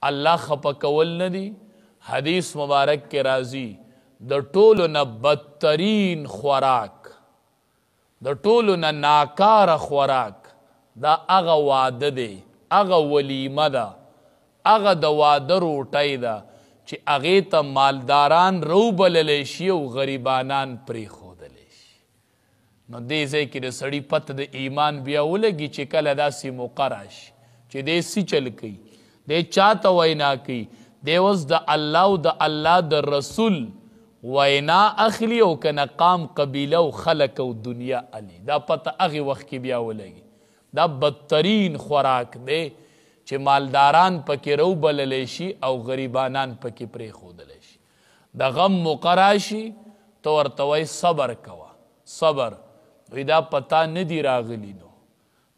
الله خپه کول نه دي. حدیث مبارک کې راځي د ټولو نه بدترین خوراک، د ټولو نه ناکاره خوراک دا هغه واده دی، هغه ولیمه ده، هغه د واده روټۍ ده چې هغې ته مالداران روبللی شي او غریبانان پرېښودلی شي. نو دې ځای کې د سړي پته د ایمان بیا ولګي چې کله داسې موقع راشي چې دی سی چل کوي، دی چاته وینا کوي، دی اوس د الله او د الله د رسول وینا اخلي او که نه قام قبیله او خلک او دنیا علي. دا پته هغې وخت کې بیا ولګي. دا بدترین خوراک دی چې مالداران پکې روبللی شي او غریبانان پکې پرېښودلی شي. د غم موقع راشي ته ورته وایي صبر کوه، صبر وایي دا پتا نه دي راغلي، نو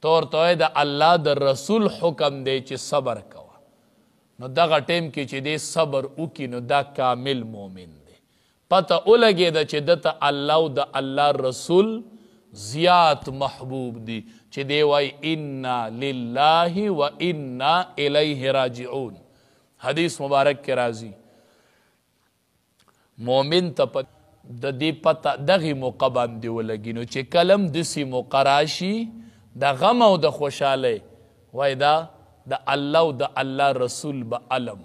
ته ورته وایي د الله د رسول حکم دی چې صبر کوه. نو دغه ټیم کې چې دی صبر وکړي نو دا کامل مؤمن دی. پته ولګېده چې دته الله او د الله رسول زیات محبوب دی چې دی وای انا لله و انا الیه راجعون. حدیث مبارک کې راځي مؤمن ته د دې پته دغې موقع باندې ولګي نو چې کلم داسې موقع راشي د غم او د خوشحالۍ وای دا د الله او د الله رسول به علم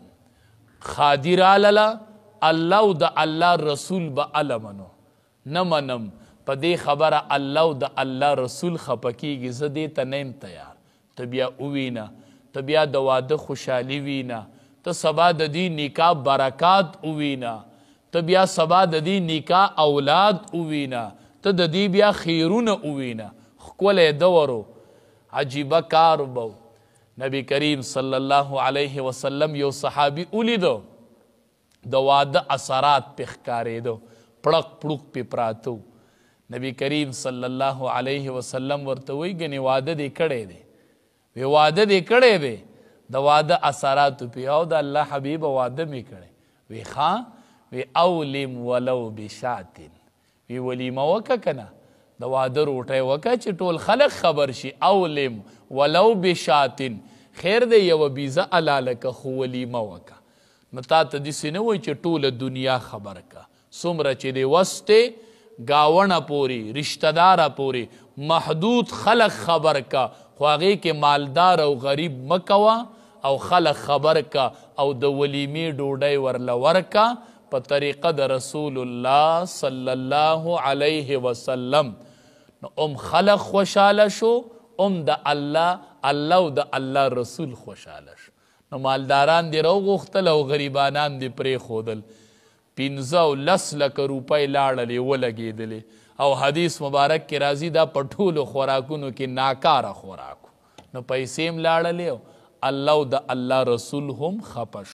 خادي رالله، الله او د الله رسول به علمنو نه منم په دې خبره الله او د الله رسول خفه کېږي، زه دې ته نه یم تیار. ته بیا ووینه، ته بیا د واده خوشحالي وینه، ته سبا د دې نکاح برکات ووینه، ته بیا سبا د دې نکاح اولاد ووینه، ته د دې بیا خیرونه ووینه. ښکلی دورو عجیبه کار به نبی کریم صلی الله علیه وسلم یو صحابي ولیدو د واده اثرات پې ښکارېدو، پړق پړوق پې پراته. نبی کریم صلی الله علیه وسلم ورته وایي ګنې واده دې کړی دی؟ وی واده دې کړی دی؟ د واده اثراتو پې او د الله حبیبه واده مې کړی. وی ښه، وی اولم ولو بشاتن، وی ولیمه وکه که نه، د واده روټۍ وکه چې ټول خلق خبر شي. اولم ولو بشاتن، خیر دی یوه بیزه حلاله که خو ولیمه وکه. نو تا ته داسې نه وایي چې ټوله دنیا خبر که، څومره چې دی وسته گاونه پوری رشتہ داره پوری محدود خلق خبر کا، خو هغې کې مالدار او غریب مکوه او خلق خبر کا او د ولیمې ډوډۍ ورله ورکه په طریقه د رسول الله صلی الله علیه وسلم. نو خلق خوشحاله شو، د الله او د الله رسول خوشحاله شو. نو مالداران دې راوغوښتل او غریبانان دې پرېښودل. 15 او 10 لکه روپۍ لاړلې ولګېدلې. او حدیث مبارک کې راځي دا په ټولو خوراکونو کې ناکاره خوراکو. نو پیسې هم لاړلې او الله او د الله رسول هم خفه شو.